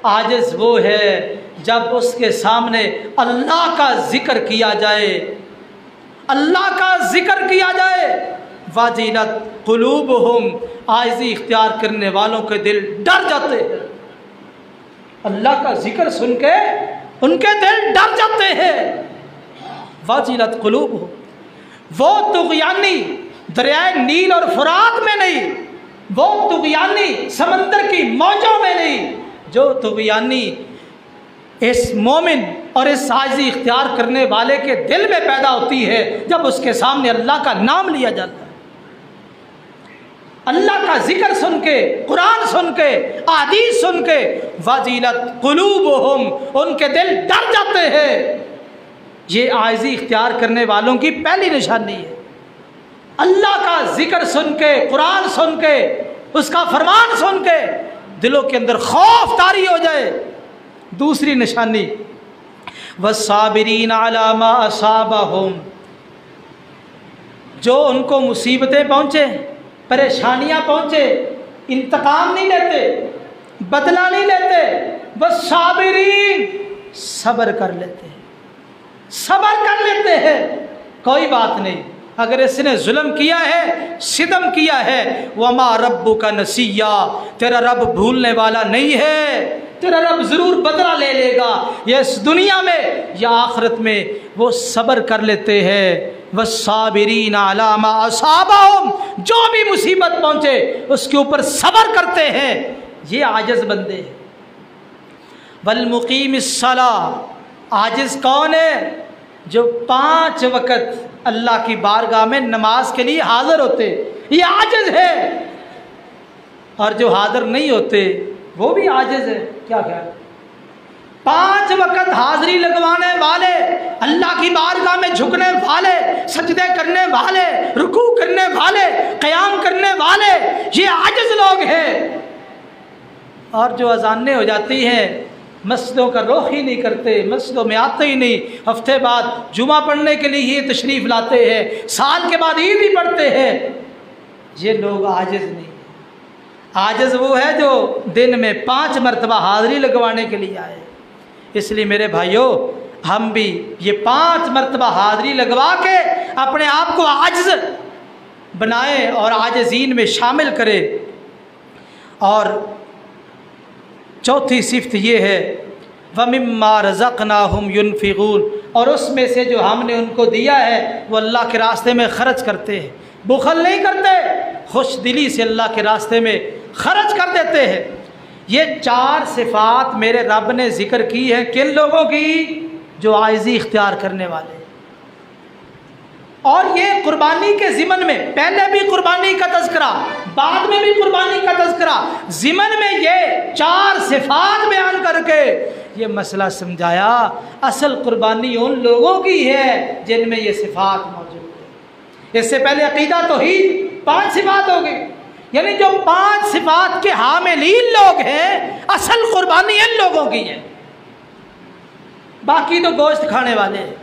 عاجز وہ ہے جب اس کے سامنے اللہ کا ذکر کیا جائے، اللہ کا ذکر کیا جائے، وجلت قلوبہم، عاجزی اختیار کرنے والوں کے دل ڈر جاتے ہیں۔ اللہ کا ذکر سن کے ان کے دل ڈر جاتے ہیں۔ وجلت قلوبہم، وہ طغیانی دریائے نیل اور فرات میں نہیں، وہ طغیانی سمندر کی موجوں میں نہیں، جو طغیانی اس مومن اور اس عاجزی اختیار کرنے والے کے دل میں پیدا ہوتی ہے جب اس کے سامنے اللہ کا نام لیا جاتا ہے، اللہ کا ذکر سن کے، قرآن سن کے، احادیث سن کے، وجلت قلوبہم، ان کے دل ڈر جاتے ہیں۔ یہ عاجزی اختیار کرنے والوں کی پہلی نشانی ہے۔ اللہ کا ذکر سن کے، قرآن سن کے، اس کا فرمان سن کے دلوں کے اندر خوف طاری ہو جائے۔ دوسری نشانی والصابرین علی ما اصابہم، جو ان کو مصیبتیں پہنچے، پریشانیاں پہنچے، انتقام نہیں لیتے، بدلہ نہیں لیتے، والصابرین، صبر کر لیتے ہیں، صبر کر لیتے ہیں۔ کوئی بات نہیں، اگر اس نے ظلم کیا ہے، ستم کیا ہے، وما ربک نسیّا، تیرا رب بھولنے والا نہیں ہے، تیرا رب ضرور بدلہ لے لے گا، یہ اس دنیا میں یا آخرت میں وہ صبر کر لیتے ہیں۔ والصابرین علی ما اصابہم، جو بھی مصیبت پہنچے اس کے اوپر صبر کرتے ہیں، یہ عاجز بندے ہیں۔ والمقیم الصلاۃ، عاجز کون ہے؟ جو 5 وقت اللہ کی بارگاہ میں نماز کے لیے حاضر ہوتے، یہ عاجز ہے۔ اور جو حاضر نہیں ہوتے وہ بھی عاجز ہے۔ کیا خیال؟ 5 وقت حاضری لگوانے والے، اللہ کی بارگاہ میں جھکنے والے، سجدے کرنے والے، رکوع کرنے والے، قیام کرنے والے، یہ عاجز لوگ ہیں۔ اور جو اذانیں ہو جاتی ہیں مسجدوں کا رخ ہی نہیں کرتے، مسجدوں میں آتے ہی نہیں، ہفتے بعد جمعہ پڑھنے کے لیے ہی تشریف لاتے ہیں، سال کے بعد عید ہی پڑھتے ہیں، یہ لوگ عاجز نہیں ہیں۔ عاجز وہ ہے جو دن میں 5 مرتبہ حاضری لگوانے کے لیے آئے۔ اس لیے میرے بھائیوں، ہم بھی یہ 5 مرتبہ حاضری لگوا کے اپنے آپ کو عاجز بنائیں اور عاجزین میں شامل کریں۔ اور چوتھی صفت یہ ہے وَمِمَّا رَزَقْنَاهُمْ يُنْفِقُونَ، اور اس میں سے جو ہم نے ان کو دیا ہے وہ اللہ کے راستے میں خرچ کرتے ہیں، بخل نہیں کرتے، خوش دلی سے اللہ کے راستے میں خرچ کر دیتے ہیں۔ یہ 4 صفات میرے رب نے ذکر کی ہیں، کن لوگوں کی؟ جو عاجزی اختیار کرنے والے۔ اور یہ قربانی کے ضمن میں، پہلے بھی قربانی کا تذکرہ، بعد میں بھی قربانی کا تذکرہ، ضمن میں یہ 4 صفات بیان کر کے یہ مسئلہ سمجھایا اصل قربانی ان لوگوں کی ہے جن میں یہ صفات موجود ہے۔ اس سے پہلے عقیدہ توحید 5 صفات ہو گئی، یعنی جو 5 صفات کے حاملین لوگ ہیں اصل قربانی ان لوگوں کی ہے، باقی تو گوشت کھانے والے ہیں،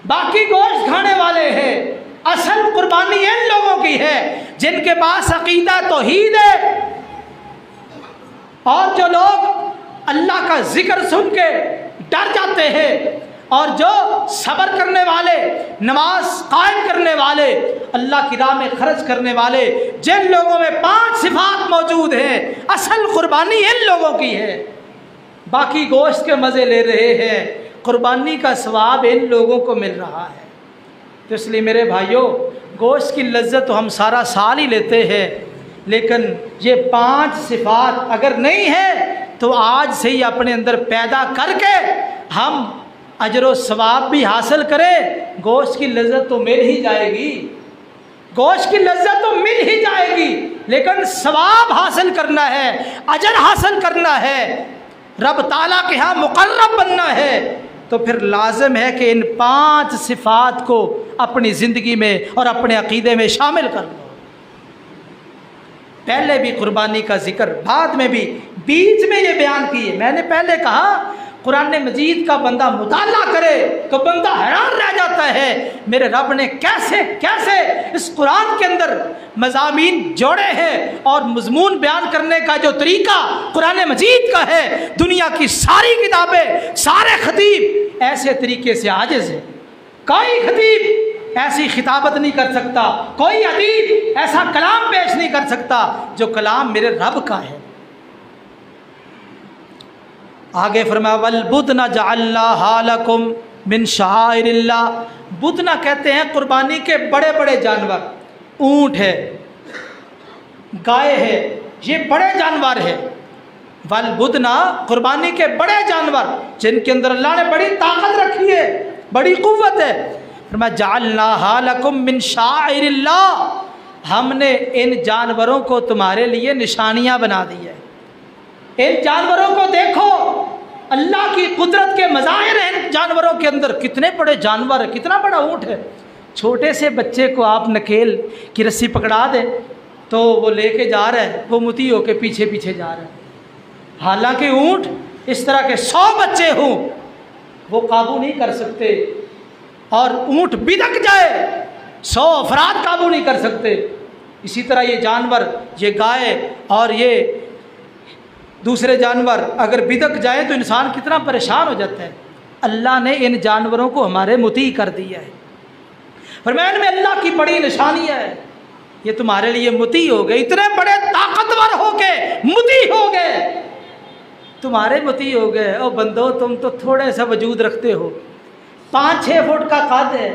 باقی گوشت کھانے والے ہیں، اصل قربانی ان لوگوں کی ہے جن کے پاس عقیدہ توحید ہے، اور جو لوگ اللہ کا ذکر سن کے ڈر جاتے ہیں، اور جو صبر کرنے والے، نماز قائم کرنے والے، اللہ کی راہ میں خرچ کرنے والے، جن لوگوں میں 5 صفات موجود ہیں اصل قربانی ان لوگوں کی ہے۔ باقی گوشت کے مزے لے رہے ہیں، قربانی کا ثواب ان لوگوں کو مل رہا ہے۔ تو اس لیے میرے بھائیوں، گوشت کی لذت تو ہم سارا سال ہی لیتے ہیں، لیکن یہ 5 صفات اگر نہیں ہے تو آج سے ہی اپنے اندر پیدا کر کے ہم اجر و ثواب بھی حاصل کریں۔ گوشت کی لذت تو مل ہی جائے گی، گوشت کی لذت تو مل ہی جائے گی، لیکن ثواب حاصل کرنا ہے، اجر حاصل کرنا ہے، رب تعالیٰ کے ہاں مقرب بننا ہے، تو پھر لازم ہے کہ ان 5 صفات کو اپنی زندگی میں اور اپنے عقیدے میں شامل کر لو۔ پہلے بھی قربانی کا ذکر، بعد میں بھی، بیچ میں یہ بیان کیے۔ میں نے پہلے کہا قرآن مجید کا بندہ مطالعہ کرے تو بندہ حیران رہ جاتا ہے، میرے رب نے کیسے کیسے اس قرآن کے اندر مضامین جوڑے ہیں، اور مضمون بیان کرنے کا جو طریقہ قرآن مجید کا ہے، دنیا کی ساری کتابیں، سارے خطیب ایسے طریقے سے عاجز ہیں۔ کوئی خطیب ایسی خطابت نہیں کر سکتا، کوئی ادیب ایسا کلام پیش نہیں کر سکتا جو کلام میرے رب کا ہے۔ آگے فرمایا وَالْبُدْنَ جَعَلْنَاهَا لَكُمْ مِنْ شَعَائِرِ اللَّهِ، بدنہ کہتے ہیں قربانی کے بڑے بڑے جانور، اونٹ ہے، گائے ہے، یہ بڑے جانور ہے۔ وَالْبُدْنَ قربانی کے بڑے جانور جن کے اندر اللہ نے بڑی طاقت رکھی ہے، بڑی قوت ہے۔ فرمایا جَعَلْنَاهَا لَكُمْ مِنْ شَعَائِرِ اللَّهِ، ہم نے ان جانوروں کو تمہارے لیے نشانیاں بنا دی ہے۔ ان جانوروں کو دیکھو، اللہ کی قدرت کے مظاہر ہیں ان جانوروں کے اندر۔ کتنے بڑے جانور ہیں، کتنا بڑا اونٹ ہے۔ چھوٹے سے بچے کو آپ نکیل کی رسی پکڑا دیں تو وہ لے کے جا رہا ہے، وہ متی ہو کے پیچھے پیچھے جا رہا ہے۔ حالانکہ اونٹ اس طرح کے 100 بچے ہوں وہ قابو نہیں کر سکتے، اور اونٹ بدک جائے 100 افراد قابو نہیں کر سکتے۔ اسی طرح یہ جانور، یہ گائے اور یہ دوسرے جانور اگر بدک جائے تو انسان کتنا پریشان ہو جاتا ہے۔ اللہ نے ان جانوروں کو ہمارے مطیع کر دیا ہے۔ فرمایا ان میں اللہ کی بڑی نشانی ہے، یہ تمہارے لیے مطیع ہو گئے، اتنے بڑے طاقتور ہو کے مطیع ہو گئے، تمہارے مطیع ہو گئے۔ او بندو، تم تو تھوڑے سا وجود رکھتے ہو، 5-6 فٹ کا قد ہے،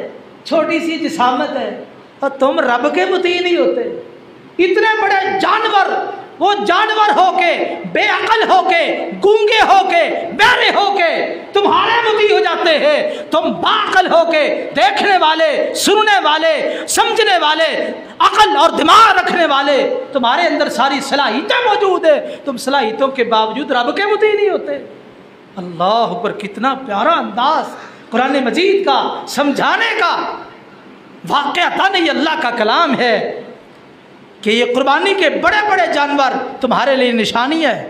چھوٹی سی جسامت ہے، اور تم رب کے مطیع نہیں ہوتے۔ اتنے بڑے جانور، وہ جانور ہو کے، بے عقل ہو کے، گونگے ہو کے، بہرے ہو کے تمہارے مطیع ہو جاتے ہیں، تم باعقل ہو کے، دیکھنے والے، سننے والے، سمجھنے والے، عقل اور دماغ رکھنے والے، تمہارے اندر ساری صلاحیتیں موجود ہیں، تم صلاحیتوں کے باوجود رب کے مطیع نہیں ہوتے۔ اللہ پر کتنا پیارا انداز قرآن مجید کا سمجھانے کا، واقعتاً یہ اللہ کا کلام ہے کہ یہ قربانی کے بڑے بڑے جانور تمہارے لیے نشانی ہے۔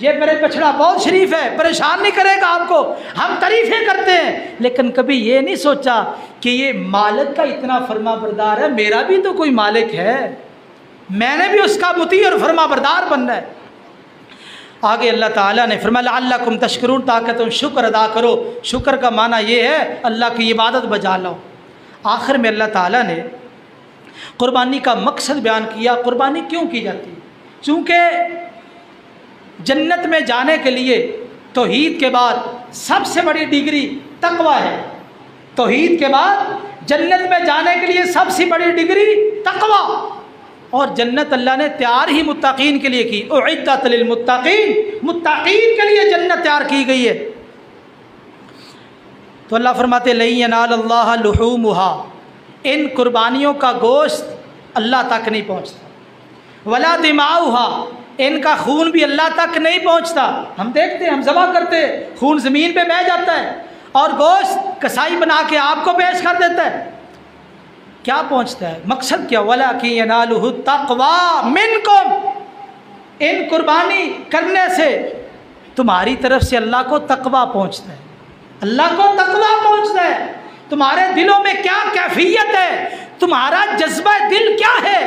یہ میرے بچڑا بہت شریف ہے، پریشان نہیں کرے گا آپ کو، ہم تعریفیں کرتے ہیں، لیکن کبھی یہ نہیں سوچا کہ یہ مالک کا اتنا فرما بردار ہے، میرا بھی تو کوئی مالک ہے، میں نے بھی اس کا مطیع اور فرما بردار بننا ہے۔ آگے اللہ تعالیٰ نے فرمایا لعلکم تشکرون، تاکہ تم شکر ادا کرو۔ شکر کا معنی یہ ہے اللہ کی عبادت بجا لاؤ۔ آخر میں اللہ تعالیٰ نے قربانی کا مقصد بیان کیا، قربانی کیوں کی جاتی ہے؟ چونکہ جنت میں جانے کے لیے توحید کے بعد سب سے بڑی ڈگری تقوی ہے۔ توحید کے بعد جنت میں جانے کے لیے سب سے بڑی ڈگری تقوی، اور جنت اللہ نے تیار ہی متقین کے لیے کی، اعدت للمتقین، متقین کے لیے جنت تیار کی گئی ہے۔ تو اللہ فرماتے لن ینال اللہ لحومها، ان قربانیوں کا گوشت اللہ تک نہیں پہنچتا، ولا دماؤها، ان کا خون بھی اللہ تک نہیں پہنچتا۔ ہم دیکھتے ہیں، ہم ذبح کرتے ہیں، خون زمین پہ بہہ جاتا ہے اور گوشت کسائی بنا کے آپ کو پیش کر دیتا ہے، کیا پہنچتا ہے؟ مقصد کیا؟ وَلَكِنْ يَنَالُهُ التَّقْوَى مِنْكُمْ، ان قربانی کرنے سے تمہاری طرف سے اللہ کو تقویٰ پہنچتا ہے، اللہ کو تقویٰ پہنچتا ہے۔ تمہارے دلوں میں کیا کیفیت ہے، تمہارا جذبہ دل کیا ہے؟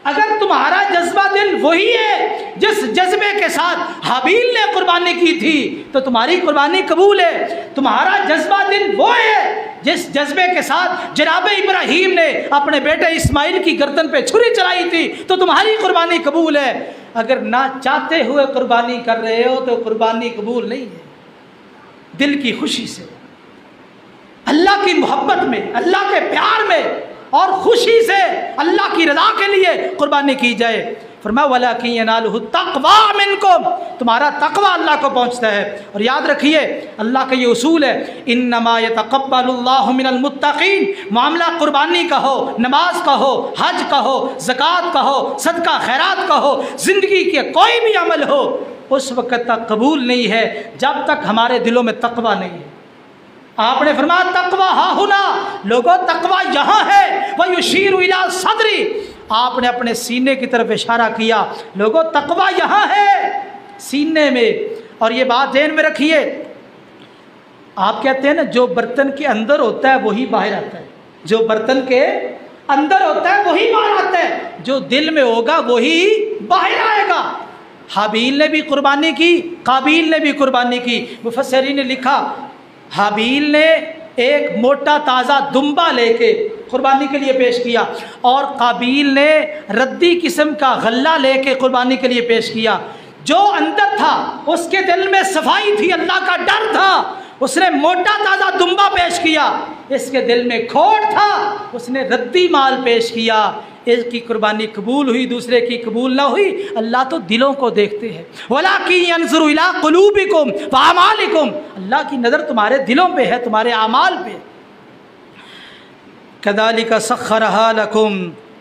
اگر تمہارا جذبہ دل وہی ہے جس جذبے کے ساتھ حابیل نے قربانی کی تھی تو تمہاری قربانی قبول ہے۔ تمہارا جذبہ دل وہ ہے جس جذبے کے ساتھ جناب ابراہیم نے اپنے بیٹے اسماعیل کی گردن پہ چھری چلائی تھی تو تمہاری قربانی قبول ہے۔ اگر نہ چاہتے ہوئے قربانی کر رہے ہو تو قربانی قبول نہیں ہے۔ دل کی خوشی سے، اللہ کی محبت میں، اللہ کے پیار میں اور خوشی سے اللہ کی رضا کے لیے قربانی کی جائے۔ فرمایا وَلَكِنْ يَنَالُهُ التَّقْوَى مِنْكُمْ، تمہارا تقوی اللہ کو پہنچتا ہے۔ اور یاد رکھیے اللہ کا یہ اصول ہے انما يتقبل الله من المتقین، معاملہ قربانی کا ہو، نماز کا ہو، حج کا ہو، زکوٰۃ کا ہو، صدقہ خیرات کا ہو، زندگی کے کوئی بھی عمل ہو، اس وقت تک قبول نہیں ہے جب تک ہمارے دلوں میں تقوی نہیں ہے۔ آپ نے فرمایا تقوی ہا ہونا، لوگوں تقوی یہاں ہے، وَيُشِيرُ إِلَىٰ صَدْرِ، آپ نے اپنے سینے کی طرف اشارہ کیا، لوگوں تقوی یہاں ہے سینے میں۔ اور یہ بات ذہن میں رکھیے، آپ کہتے ہیں نا جو برتن کے اندر ہوتا ہے وہی باہر آتا ہے، جو برتن کے اندر ہوتا ہے وہی باہر آتا ہے، جو دل میں ہوگا وہی باہر آئے گا۔ حابیل نے بھی قربانی کی، قابیل نے بھی قربانی کی۔ مفسرین نے لکھا حابیل نے ایک موٹا تازہ دمبا لے کے قربانی کے لیے پیش کیا، اور قابیل نے ردی قسم کا غلہ لے کے قربانی کے لیے پیش کیا۔ جو اندر تھا اس کے دل میں صفائی تھی، اللہ کا ڈر تھا، اس نے موٹا تازہ دمبا پیش کیا۔ اس کے دل میں کھوٹ تھا، اس نے ردی مال پیش کیا۔ ایک کی قربانی قبول ہوئی، دوسرے کی قبول نہ ہوئی، اللہ تو دلوں کو دیکھتے ہیں۔ وَلَكِنْ يَنْظُرُ إِلَىٰ قُلُوبِكُمْ وَأَعْمَالِكُمْ، اللہ کی نظر تمہارے دلوں پہ ہے، تمہارے اعمال پہ۔ كَذَلِكَ سَخَّرَهَا لَكُمْ،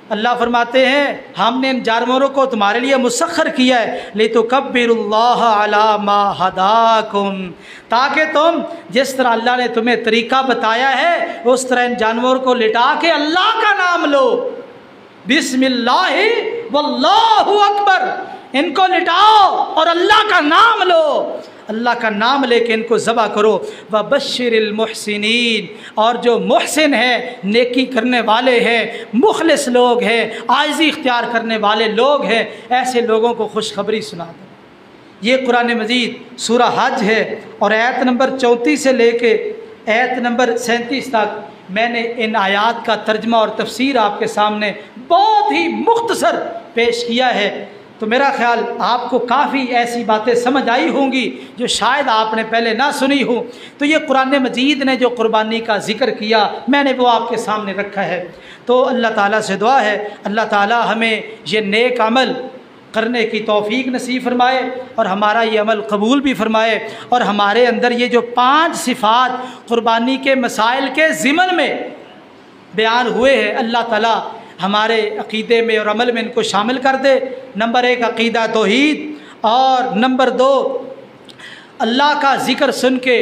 اللہ فرماتے ہیں ہم نے ان جانوروں کو تمہارے لیے مسخر کیا ہے، لِتُكَبِّرُوا اللَّهَ عَلَىٰ مَا هَدَاكُمْ، تاکہ تم جس طرح اللہ نے تمہیں طریقہ بتایا ہے اس طرح ان جانوروں کو لٹا کے اللہ کا نام لو۔ بسم اللہ واللہ اکبر، ان کو لٹاؤ اور اللہ کا نام لو، اللہ کا نام لے کے ان کو ذبح کرو۔ وَبَشِّرِ الْمُحْسِنِينَ، اور جو محسن ہیں، نیکی کرنے والے ہیں، مخلص لوگ ہیں، عاجزی اختیار کرنے والے لوگ ہیں، ایسے لوگوں کو خوشخبری سنا دو۔ یہ قرآن مجید سورہ حج ہے، اور آیت نمبر 34 سے لے کے آیت نمبر 37 تک میں نے ان آیات کا ترجمہ اور تفسیر آپ کے سامنے بہت ہی مختصر پیش کیا ہے۔ تو میرا خیال آپ کو کافی ایسی باتیں سمجھ آئی ہوں گی جو شاید آپ نے پہلے نہ سنی ہوں۔ تو یہ قرآن مجید نے جو قربانی کا ذکر کیا میں نے وہ آپ کے سامنے رکھا ہے۔ تو اللہ تعالیٰ سے دعا ہے اللہ تعالیٰ ہمیں یہ نیک عمل کرنے کی توفیق نصیب فرمائے اور ہمارا یہ عمل قبول بھی فرمائے، اور ہمارے اندر یہ جو 5 صفات قربانی کے مسائل کے ضمن میں بیان ہوئے ہیں اللہ تعالیٰ ہمارے عقیدے میں اور عمل میں ان کو شامل کر دے۔ نمبر 1 عقیدہ توحید، اور نمبر 2 اللہ کا ذکر سن کے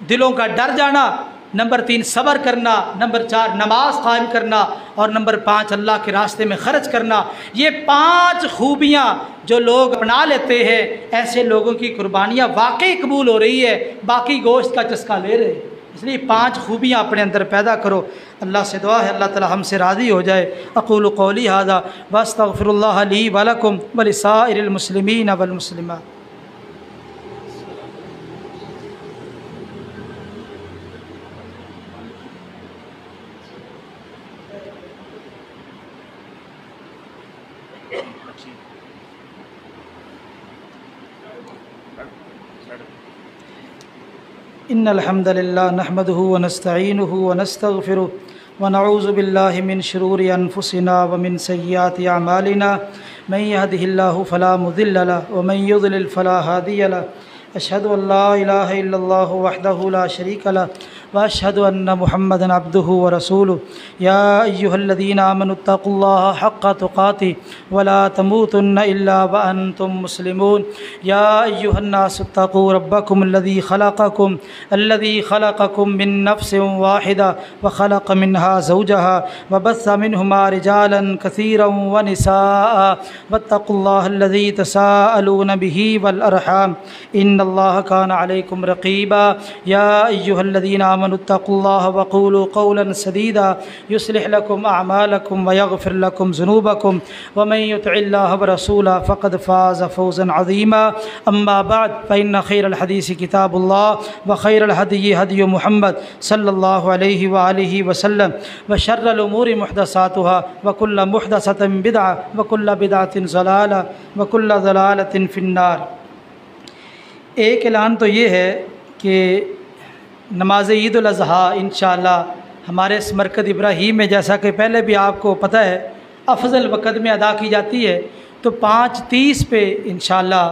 دلوں کا ڈر جانا، نمبر 3 صبر کرنا، نمبر 4 نماز قائم کرنا، اور نمبر 5 اللہ کے راستے میں خرچ کرنا۔ یہ 5 خوبیاں جو لوگ اپنا لیتے ہیں، ایسے لوگوں کی قربانیاں واقعی قبول ہو رہی ہے، باقی گوشت کا چسکا لے رہے ہیں۔ اس لیے 5 خوبیاں اپنے اندر پیدا کرو۔ اللہ سے دعا ہے اللہ تعالی ہم سے راضی ہو جائے۔ اقول قولی ھذا واستغفر اللہ لی ولکم ولسائر المسلمین والمسلمات۔ ان الحمد للہ نحمده ونستعینه ونستغفره ونعوذ باللہ من شرور انفسنا ومن سیئات اعمالنا من يهده الله فلا مضل له ومن يضلل فلا هادي له اشهد ان لا الہ الا اللہ وحدہ لا شریک له واشهد ان محمدا عبده ورسوله یا ایها الذین آمنوا اتقوا اللہ حق تقاته ولا تموتن الا وانتم مسلمون یا ایها الناس اتقوا ربکم الذی خلقکم من نفس واحدہ وخلق منها زوجها وبث منهما رجالا كثيرا ونساء واتقوا اللہ الذی تساءلون به والارحام ان اللہ کان علیکم رقیبا یا ایها الذین آمنوا اتقوا اللہ وقولوا قولا سدیدا یصلح لکم اعمالکم ویغفر لکم ذنوبکم ومن یطع اللہ ورسولہ فقد فاز فوزا عظیما اما بعد فإن خیر الحدیث کتاب اللہ وخیر الہدی ہدی محمد صلی اللہ علیہ وآلہ وسلم وشر الامور محدثاتها وکل محدثۃ بدعۃ وکل بدعۃ ضلالہ وکل ضلالۃ فی النار۔ ایک اعلان تو یہ ہے کہ نماز عید الاضحیٰ انشاءاللہ ہمارے اس مرکز ابراہیم میں، جیسا کہ پہلے بھی آپ کو پتہ ہے، افضل وقت میں ادا کی جاتی ہے، تو 5:30 پہ انشاءاللہ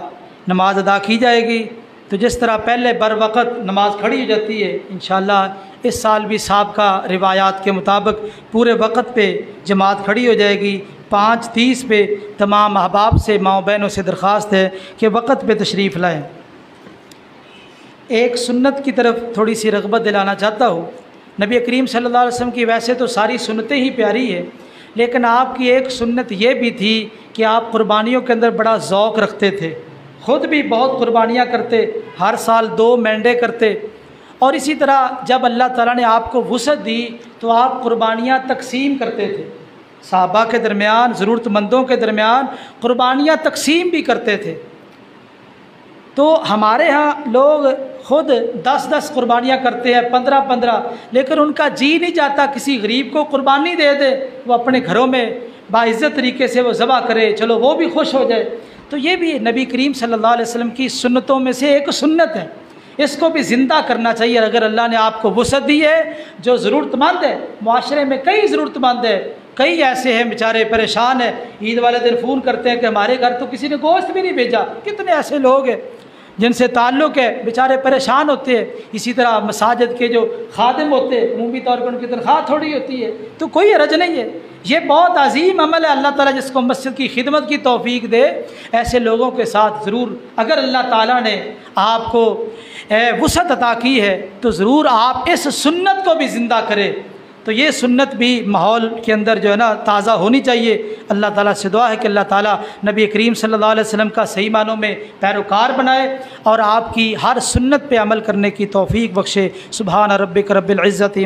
نماز ادا کی جائے گی۔ تو جس طرح پہلے بر وقت نماز کھڑی ہو جاتی ہے، انشاءاللہ اس سال بھی سابقہ روایات کے مطابق پورے وقت پہ جماعت کھڑی ہو جائے گی۔ 5:30 پہ تمام احباب سے، ماؤں بہنوں سے درخواست ہے کہ وقت پہ تشریف لائیں۔ ایک سنت کی طرف تھوڑی سی رغبت دلانا چاہتا ہوں۔ نبی کریم صلی اللہ علیہ وسلم کی ویسے تو ساری سنتیں ہی پیاری ہیں، لیکن آپ کی ایک سنت یہ بھی تھی کہ آپ قربانیوں کے اندر بڑا ذوق رکھتے تھے، خود بھی بہت قربانیاں کرتے، ہر سال 2 مینڈے کرتے، اور اسی طرح جب اللہ تعالیٰ نے آپ کو وسعت دی تو آپ قربانیاں تقسیم کرتے تھے، صحابہ کے درمیان، ضرورت مندوں کے درمیان قربانیاں تقسیم بھی کرتے تھے۔ تو ہمارے ہاں لوگ خود 10 قربانیاں کرتے ہیں، 15، لیکن ان کا جی نہیں جاتا کسی غریب کو قربانی دے دے، وہ اپنے گھروں میں باعزت طریقے سے وہ ذبح کرے، چلو وہ بھی خوش ہو جائے۔ تو یہ بھی نبی کریم صلی اللہ علیہ وسلم کی سنتوں میں سے ایک سنت ہے، اس کو بھی زندہ کرنا چاہیے۔ اگر اللہ نے آپ کو وسعت دی ہے، جو ضرورت مند ہے، معاشرے میں کئی ضرورت مند ہے، کئی ایسے ہیں بیچارے پریشان ہیں، عید والے دن فون کرتے ہیں کہ ہمارے گھر تو کسی نے گوشت بھی نہیں بھیجا۔ کتنے ایسے لوگ ہیں جن سے تعلق ہے، بیچارے پریشان ہوتے ہیں۔ اسی طرح مساجد کے جو خادم ہوتے ہیں، عمومی طور پر ان کی تنخواہ تھوڑی ہوتی ہے، تو کوئی حرج نہیں ہے۔ یہ بہت عظیم عمل ہے، اللہ تعالیٰ جس کو مسجد کی خدمت کی توفیق دے، ایسے لوگوں کے ساتھ ضرور، اگر اللہ تعالیٰ نے آپ کو وسعت عطا کی ہے تو ضرور آپ اس سنت کو بھی زندہ کرے۔ تو یہ سنت بھی ماحول کے اندر جو ہے نا تازہ ہونی چاہیے۔ اللہ تعالیٰ سے دعا ہے کہ اللہ تعالیٰ نبی کریم صلی اللہ علیہ وسلم کا صحیح معنوں میں پیروکار بنائے اور آپ کی ہر سنت پہ عمل کرنے کی توفیق بخشے۔ سبحان ربک رب العزت